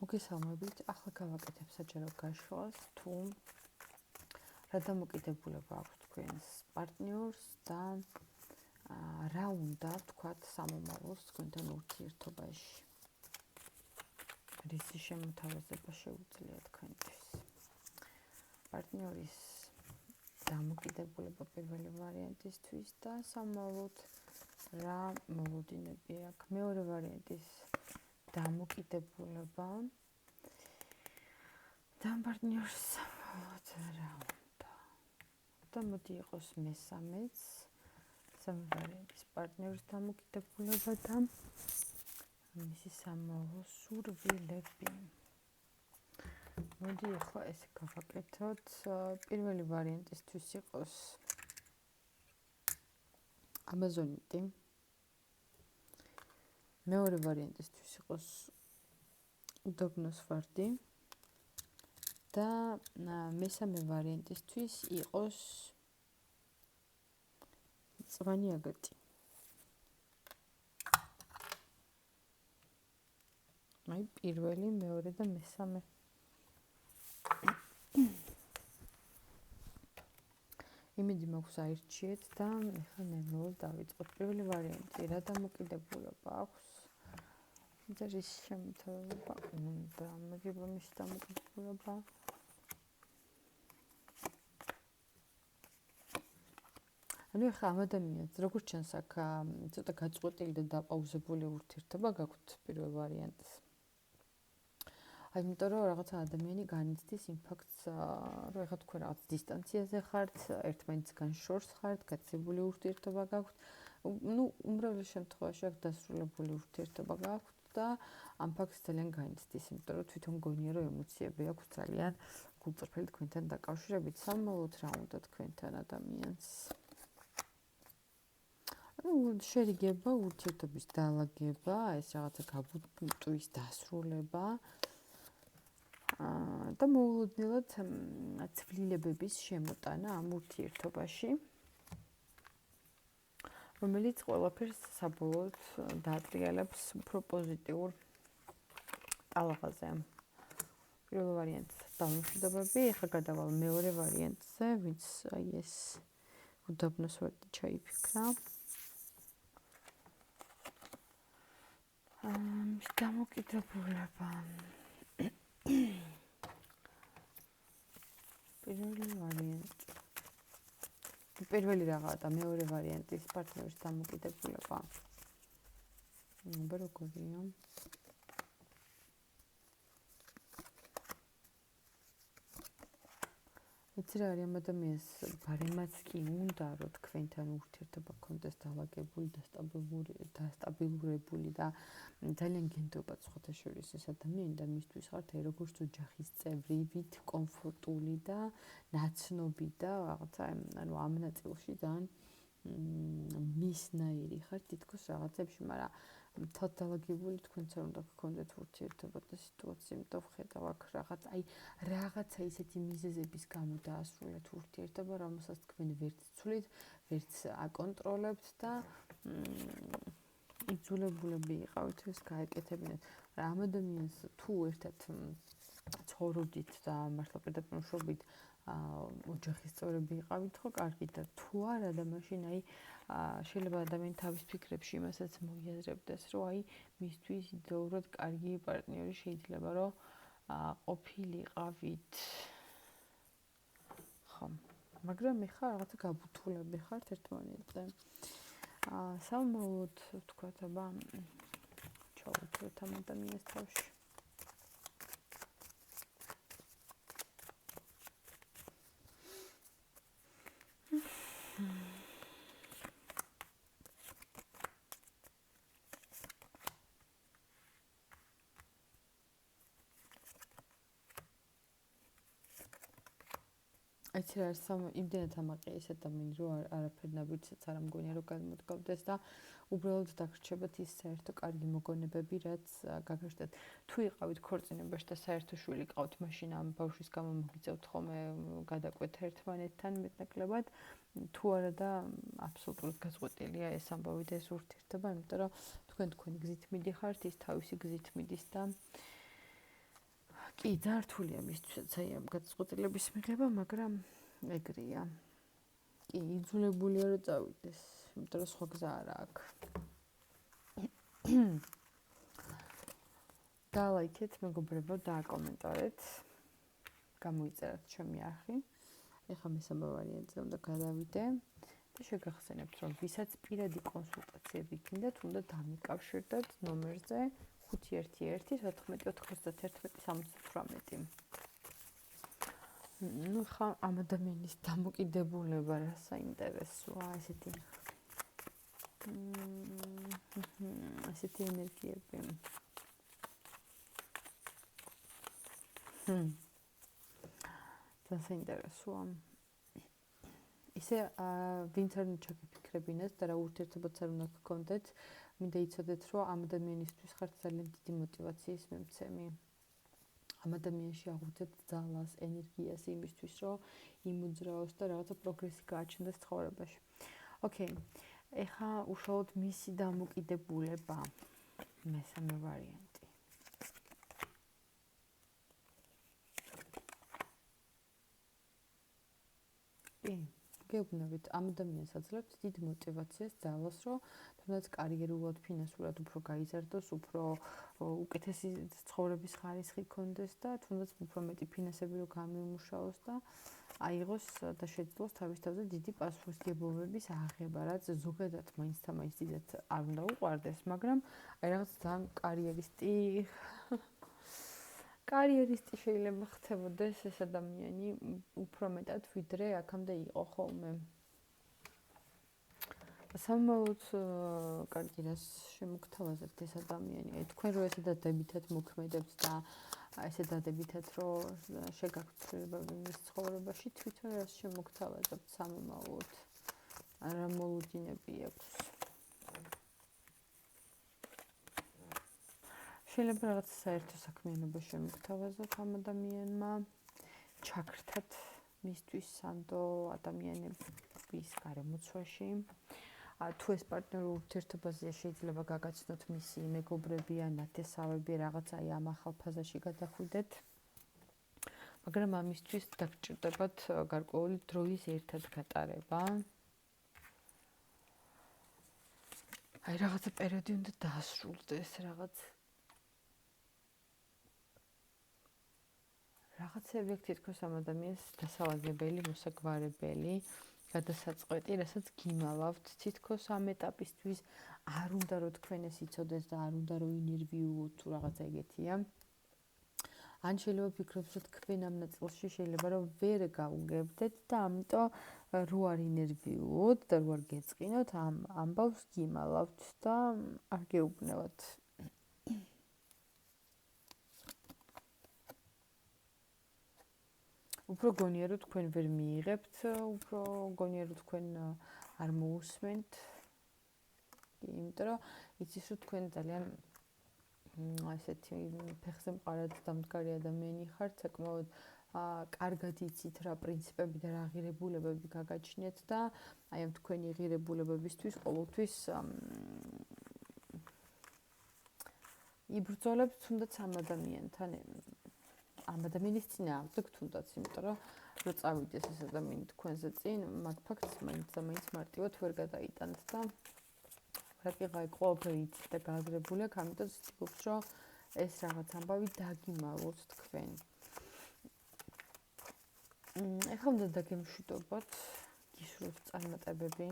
მოგესალმებით, ახლა გავაკეთებ საჯარო გაშლას თუ რა დამოკიდებულება აქვს თქვენს პარტნიორს და რა უნდა თქვათ სამომავლოს თქვენთან ურთიერთობაში. რისი შემოთავაზება შეუძლია თქვენთვის. პარტნიორის დამოკიდებულება პირველი ვარიანტისთვის და სამომავლოდ რა მოლოდინები აქვს. მეორე ვარიანტის დამოკიდებულება და პარტნიორს რა უნდა. და მოდი იყოს მესამეც სამვარიანტის პარტნიორის დამოკიდებულება და მისი სამომავლო სურვილები. მოდი ახლა ესე გავაკეთოთ. პირველი ვარიანტისთვის იყოს ამაზონიტი. მეორე ვარიანტისთვის იყოს უდაბნოს ვარდი და მესამე ვარიანტისთვის იყოს მწვანე აგატი. აი პირველი, მეორე და მესამე. იმედი მაქვს აირჩიეთ და ახლა ნელ-ნელა დავიწყოთ. პირველი ვარიანტი, რა დამოკიდებულება აქვს? და რის შემოთავაზება უნდა? მოგება მისი დამოკიდებულება. ანუ ახლა ამ ადამიანს როგორც ჩანს აქ ცოტა გაწყვეტილი და დაპაუზებული ურთიერთობა გაქვთ პირველ ვარიანტს. აი იმიტომ რომ რაღაცა ადამიანი განიცდის იმ ფაქტს, რომ ეხლა თქვენ რაღაც დისტანციაზე ხართ, ერთმანეთისგან შორს ხართ, გაცილებული ურთიერთობა გაქვთ. ნუ უმრავლეს შემთხვევაში აქ დასრულებული ურთიერთობა გაქვთ და ამ ფაქტს ძალიან განიცდის, იმიტომ რომ თვითონ გონია რომ ემოციები აქვს ძალიან გულწრფელი თქვენთან დაკავშირებით. სამომავლოდ რა უნდა თქვენთან ადამიანს? შერიგება, ურთიერთობის დაალაგება, ეს რაღაცა გაბუტვის დასრულება და მოულოდნელად ცვლილებების შემოტანა ამ ურთიერთობაში, რომელიც ყველაფერს საბოლოოდ დაატრიალებს უფრო პოზიტიურ ტალღაზე. პირველ ვარიანტს დამშვიდობები, ახლა გადავალ მეორე ვარიანტზე, ვინც აი ეს უდაბნოს ვარდი ჩაიფიქრა. დამოკიდებულება. პირველი ვარიანტი. პირველი რაღაცა და მეორე ვარიანტის პარტნიორის დამოკიდებულება. როგორია? იცი რა არის ამ ადამიანს ბარემაც კი უნდა რომ თქვენთან ურთიერთობა გქონდეს დაალაგებული და სტაბილურებული და ძალიან გენდობათ სხვათა შორის ეს ადამიანი და მისთვის ხართ როგორც ოჯახის წევრი, ვით კომფორტული და ნაცნობი და რაღაცა ანუ ამ ნაწილში ძალიან მისნაირი ხართ თითქოს რაღაცებში, მაგრამ თოთ დაალაგებული თქვენც არ უნდა გქონდეთ ურთიერთობა და სიტუაცია, იმიტომ ვხედავ აქ რაღაცა ისეთი მიზეზების გამო დაასრულეთ ურთიერთობა, რომელსაც თქვენ ვერც ცვლით, ვერც აკონტროლებთ და იძულებულები იყავით ეს გაეკეთებინათ. ამ ადამიანს თუ ერთად ცხოვრობდით და მართლა პირდაპირ მშობლით ოჯახის წევრები იყავით, ხო კარგი და თუ არა და მაშინ აი შეიძლება ადამიანი თავის ფიქრებში იმასაც მოიაზრებდეს, რომ აი მისთვის იდეალურად კარგი პარტნიორი შეიძლება რომ ყოფილიყავით. ხო, მაგრამ ეხლა რაღაცა გაბუთულები ხართ ერთმანეთზე. სამომავლოდ ვთქვათ, აბა ჩავუდგეთ ამ ადამიანის თავში. იცი რა არის იმდენად ამაყია ეს ადამიანი, რომ არაფერ ნაბიჯსაც არ ამგონია რომ გამოდგავდეს და უბრალოდ დაგრჩებათ ის საერთო კარგი მოგონებები, რაც გაგაჩნდათ. თუ იყავით ქორწინებაში და საერთო შვილი ყავთ, მაშინ ამ ბავშვის გამო მოგიწევთ ხოლმე გადაკვეთა ერთმანეთთან მეტნაკლებად, თუ არა და აბსოლუტურად გაზღვეტილია ეს ამბავი და ეს ურთიერთობა, იმიტომ რომ თქვენი გზით მიდიხართ, ის თავისი გზით მიდის და კი, ძალიან რთულია მისთვის აი ამ გადაწყვეტილების მიღება, მაგრამ ეგრეა. კი, იძულებულია რომ წავიდეს, იმიტომ რომ სხვა გზა არ აქვს. დალაიქეთ, მეგობრებო, დააკომენტარეთ. გამოიწერეთ ჩემი არხი. ეხლა მესამე ვარიანტზე უნდა გადავიდე და შეგახსენებთ, რომ ვისაც პირადი კონსულტაციები გინდათ, უნდა დამიკავშირდეთ ნომერზე 511-91-98. ну, ხა ამ ადამიანის დამოკიდებულება რა საინტერესოა, ესეთი ენერგიები. ძალიან საინტერესოა. ისე ვინც არ უნდა ჩაგიფიქრებინათ და რა ურთიერთობაც არ უნდა გქონდეთ, მინდა იცოდეთ, რომ ამ ადამიანისთვის ხართ ძალიან დიდი мотиваციის მემცემი. ამ ადამიანში აღვიძებთ ძალას, ენერგიას იმისთვის, რომ იმოძრაოს და რაღაცა პროგრესი გააჩნდეს ცხოვრებაში. ოკეი. ეხლა უშუალოდ მისი დამოკიდებულება. მესამე ვარიანტი. გეუბნებით, ამ ადამიანს აძლევთ დიდ мотиваციას ძალას, რომ თუნდაც კარიერულად, ფინანსურად უფრო გაიზარდოს, უფრო უკეთესი ცხოვრების ხარისხი გქონდეს და თუნდაც უფრო მეტი ფინანსები რო გამიმუშაოს და აიღოს და შეძლოს თავის თავზე დიდი პასუხისმგებლობების აღება, რაც ზოგადად მაინც დიდად არ უნდა უყვარდეს, მაგრამ აი რაღაც ძალიან კარიერისტი შეიძლება ხდებოდეს ეს ადამიანი უფრო მეტად ვიდრე აქამდე იყო ხოლმე. სამმაოდ კარიერას შემოგთავაზებთ ეს ადამიანი. აი თქვენ რო ესე დადებითად მოქმედებთ და ესე დადებითად რომ შეგაქვთ ცვლილებები მის ცხოვრებაში, თვითონ რას შემოგთავაზებთ სამმაოდ? რა მოლოდინები აქვს? შეიძლება რაღაც საერთო საქმიანობა შემოგთავაზოთ ამ ადამიანმა, ჩაგრთათ მისთვის სანდო ადამიანების გარემოცვაში. თუ ეს პარტნიორულ ურთიერთობაზე შეიძლება გაგაცნოთ მისი მეგობრები ან ნათესავები, რაღაც აი ამ ახალ ფაზაში გადახვიდეთ. მაგრამ ამისთვის დაგჭირდებათ გარკვეული დროის ერთად გატარება. აი რაღაცა პერიოდი უნდა დაასრულდეს, რაღაცები აქვს თითქოს ამ ადამიანს დასავადებელი, მოსაგვარებელი, გადასაწყვეტი, რასაც გიმალავთ თითქოს ამ ეტაპისთვის არ უნდა რომ თქვენ ეს იცოდეს და არ უნდა რომ ინერვიულოთ თუ რაღაცა ეგეთია. ან შეიძლება ფიქრობთ, რომ თქვენ ამ ნაწილში შეიძლება რომ ვერ გაუგებდეთ და ამიტომ რო არ ინერვიულოთ და რო არ გეწყინოთ ამ ამბავს გიმალავთ და არ გეუბნევათ. უფრო გონია რომ თქვენ ვერ მიიღებთ, უფრო გონია რომ თქვენ არ მოусმენთ. იმიტომ რომ იცის რომ თქვენ ძალიან ესეთი ფეხზე მყარად დამდგარი ადამიანი ხართ, საკმაოდ კარგად იცით რა პრინციპები და რა ღირებულებები გაგაჩნიათ და აი ამ თქვენი ღირებულებებისთვის ყოველთვის იბრძოლებთ თუნდაც ამ ადამიანთან. ამ ადამიანის წინააღმდეგ თუნდაც, იმიტომ რომ რო წავიდეს ეს ადამიანი თქვენზე წინ, მაგ ფაქტს მაინც მარტივად ვერ გადაიტანთ და რაკიღა ყოველფერი იცით და გააზრებული აქვს, ამიტომ ცდილობს რომ ეს რაღაც ამბავი დაგიმალოთ თქვენ. ეხლა უნდა დაგემშვიდობოთ, გისურვებთ წარმატებები,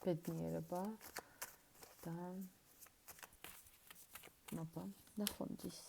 ბედნიერება და ნახონდის.